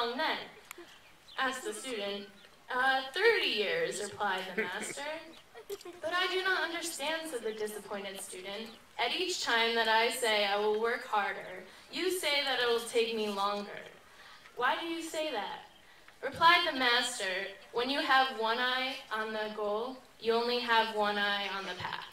long then?" Asked the student. 30 years, replied the master. "But I do not understand," said the disappointed student. "At each time that I say I will work harder, you say that it will take me longer. Why do you say that?" Replied the master, "When you have one eye on the goal, you only have one eye on the path."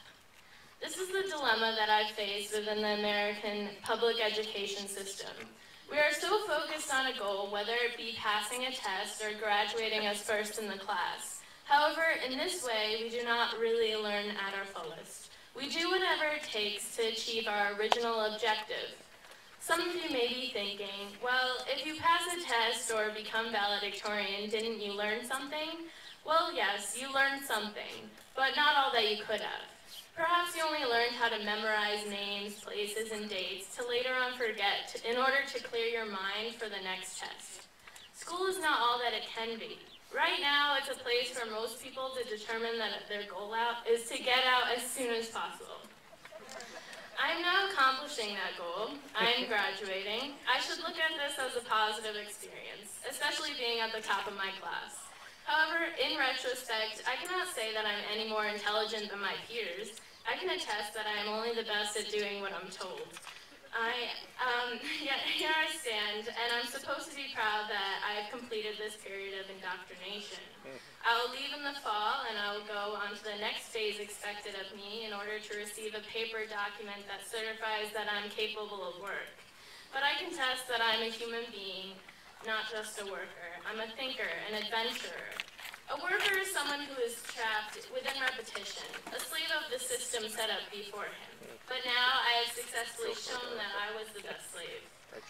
This is the dilemma that I face within the American public education system. We are so focused on a goal, whether it be passing a test or graduating as first in the class. However, in this way, we do not really learn at our fullest. We do whatever it takes to achieve our original objective. Some of you may be thinking, well, if you pass a test or become valedictorian, didn't you learn something? Well, yes, you learned something, but not all that you could have. Perhaps you only learned how to memorize names, places, and dates to later on forget in order to clear your mind for the next test. School is not all that it can be. Right now, it's a place for most people to determine that their goal out is to get out as soon as possible. I'm now accomplishing that goal. I'm graduating. I should look at this as a positive experience, especially being at the top of my class. However, in retrospect, I cannot say that I'm any more intelligent than my peers. I can attest that I am only the best at doing what I'm told. Here I stand, and I'm supposed to be proud that I have completed this period of indoctrination. I will leave in the fall, and I will go on to the next phase expected of me in order to receive a paper document that certifies that I'm capable of work. But I can attest that I'm a human being, not just a worker. I'm a thinker, an adventurer. A worker is someone who is trapped within repetition, a slave of the system set up before him. But now I have successfully shown that I was the best slave.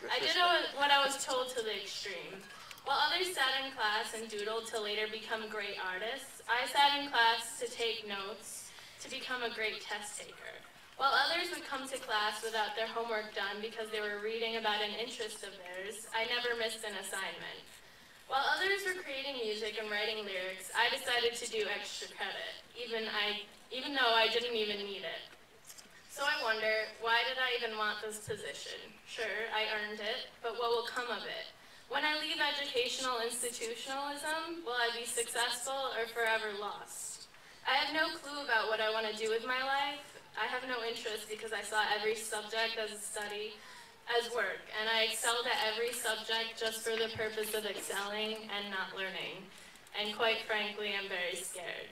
I did what I was told to the extreme. While others sat in class and doodled to later become great artists, I sat in class to take notes to become a great test taker. While others would come to class without their homework done because they were reading about an interest of theirs, I never missed an assignment. While others were creating music and writing lyrics, I decided to do extra credit, even though I didn't even need it. So I wonder, why did I even want this position? Sure, I earned it, but what will come of it? When I leave educational institutionalism, will I be successful or forever lost? I have no clue about what I want to do with my life. I have no interest because I saw every subject as a study, as work, and I excelled at every subject just for the purpose of excelling and not learning. And quite frankly, I'm very scared.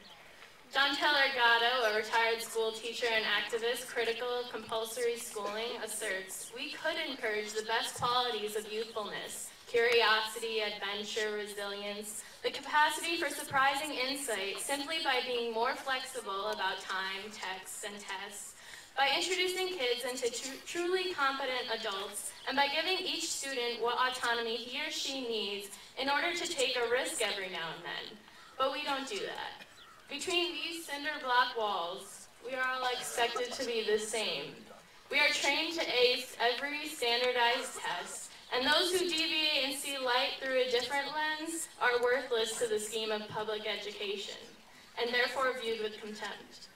John Taylor Gatto, a retired school teacher and activist critical of compulsory schooling, asserts, "We could encourage the best qualities of youthfulness, curiosity, adventure, resilience, the capacity for surprising insight simply by being more flexible about time, texts, and tests, by introducing kids into truly competent adults, and by giving each student what autonomy he or she needs in order to take a risk every now and then." But we don't do that. Between these cinder block walls, we are all expected to be the same. We are trained to ace every standardized test, and those who deviate and see light through a different lens are worthless to the scheme of public education, and therefore viewed with contempt.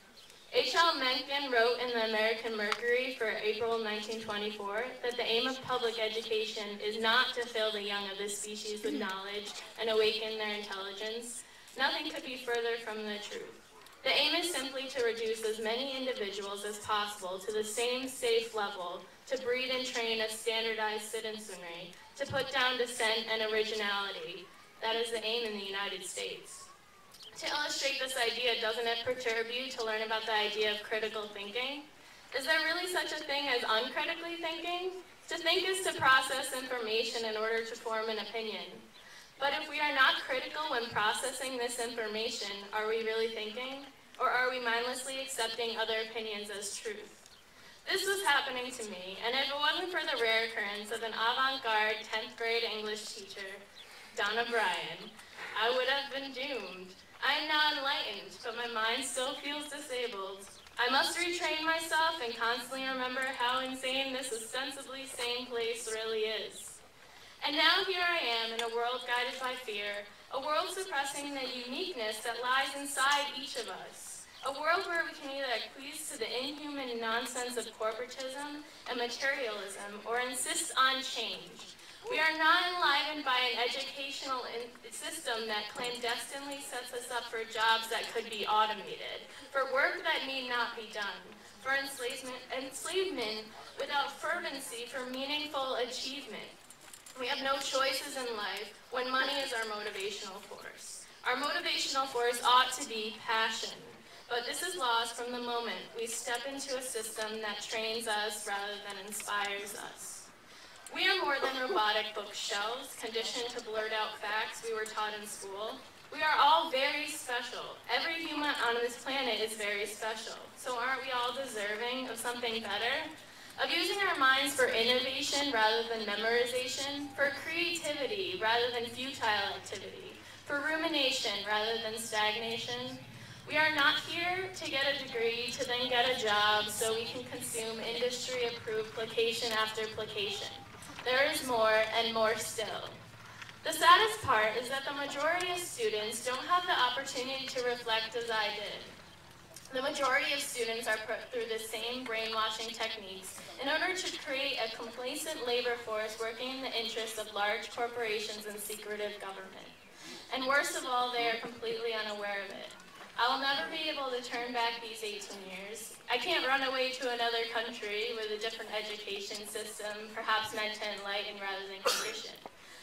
H.L. Mencken wrote in the American Mercury for April 1924 that the aim of public education is not to fill the young of this species with knowledge and awaken their intelligence. Nothing could be further from the truth. The aim is simply to reduce as many individuals as possible to the same safe level, to breed and train a standardized citizenry, to put down dissent and originality. That is the aim in the United States. To illustrate this idea, doesn't it perturb you to learn about the idea of critical thinking? Is there really such a thing as uncritically thinking? To think is to process information in order to form an opinion. But if we are not critical when processing this information, are we really thinking? Or are we mindlessly accepting other opinions as truth? This was happening to me, and if it wasn't for the rare occurrence of an avant-garde 10th grade English teacher, Donna Bryan, I would have been doomed. I am now enlightened, but my mind still feels disabled. I must retrain myself and constantly remember how insane this ostensibly sane place really is. And now here I am in a world guided by fear, a world suppressing the uniqueness that lies inside each of us, a world where we can either acquiesce to the inhuman nonsense of corporatism and materialism or insist on change, We are not enlivened by an educational system that clandestinely sets us up for jobs that could be automated, for work that need not be done, for enslavement without fervency for meaningful achievement. We have no choices in life when money is our motivational force. Our motivational force ought to be passion, but this is lost from the moment we step into a system that trains us rather than inspires us. We are more than robotic bookshelves, conditioned to blurt out facts we were taught in school. We are all very special. Every human on this planet is very special. So aren't we all deserving of something better? Of using our minds for innovation rather than memorization, for creativity rather than futile activity, for rumination rather than stagnation? We are not here to get a degree to then get a job so we can consume industry-approved placation after placation. There is more and more still. The saddest part is that the majority of students don't have the opportunity to reflect as I did. The majority of students are put through the same brainwashing techniques in order to create a complacent labor force working in the interests of large corporations and secretive government. And worst of all, they are completely unaware of it. I will never be able to turn back these 18 years. I can't run away to another country with a different education system, perhaps meant to enlighten rather than condition.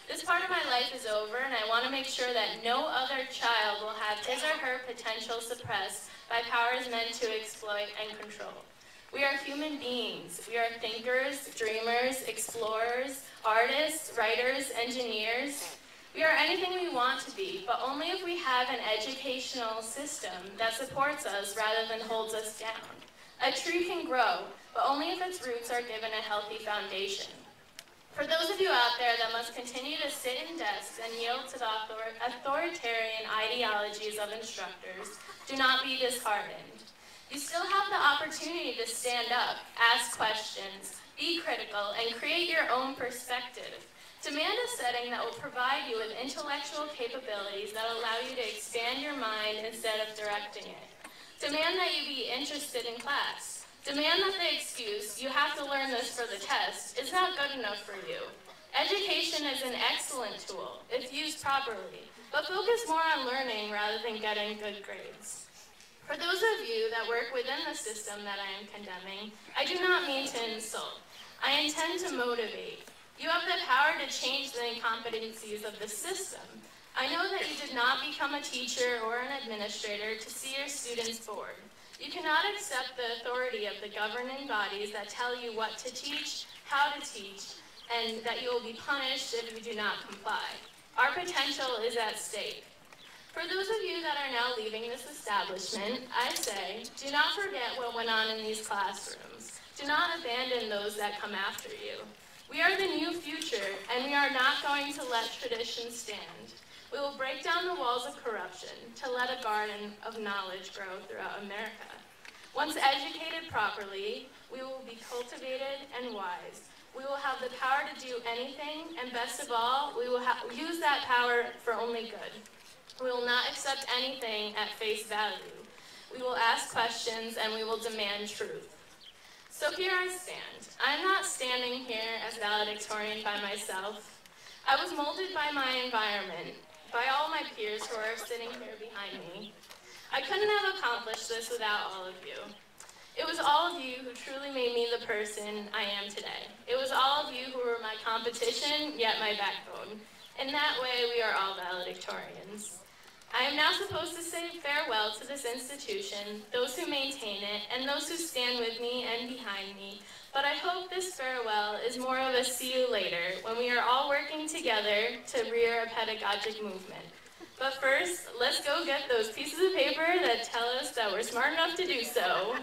This part of my life is over, and I want to make sure that no other child will have his or her potential suppressed by powers meant to exploit and control. We are human beings. We are thinkers, dreamers, explorers, artists, writers, engineers. We are anything we want to be, but only if we have an educational system that supports us rather than holds us down. A tree can grow, but only if its roots are given a healthy foundation. For those of you out there that must continue to sit in desks and yield to the authoritarian ideologies of instructors, do not be disheartened. You still have the opportunity to stand up, ask questions, be critical, and create your own perspective. Demand a setting that will provide you with intellectual capabilities that allow you to expand your mind instead of directing it. Demand that you be interested in class. Demand that the excuse, "you have to learn this for the test," is not good enough for you. Education is an excellent tool if used properly, but focus more on learning rather than getting good grades. For those of you that work within the system that I am condemning, I do not mean to insult. I intend to motivate. You have the power to change the incompetencies of the system. I know that you did not become a teacher or an administrator to see your students bored. You cannot accept the authority of the governing bodies that tell you what to teach, how to teach, and that you will be punished if you do not comply. Our potential is at stake. For those of you that are now leaving this establishment, I say, do not forget what went on in these classrooms. Do not abandon those that come after you. We are the new future, and we are not going to let tradition stand. We will break down the walls of corruption to let a garden of knowledge grow throughout America. Once educated properly, we will be cultivated and wise. We will have the power to do anything, and best of all, we will use that power for only good. We will not accept anything at face value. We will ask questions, and we will demand truth. So here I stand. I'm not standing here as valedictorian by myself. I was molded by my environment, by all my peers who are sitting here behind me. I couldn't have accomplished this without all of you. It was all of you who truly made me the person I am today. It was all of you who were my competition, yet my backbone. In that way, we are all valedictorians. I am now supposed to say farewell to this institution, those who maintain it, and those who stand with me and behind me. But I hope this farewell is more of a see you later, when we are all working together to rear a pedagogic movement. But first, let's go get those pieces of paper that tell us that we're smart enough to do so.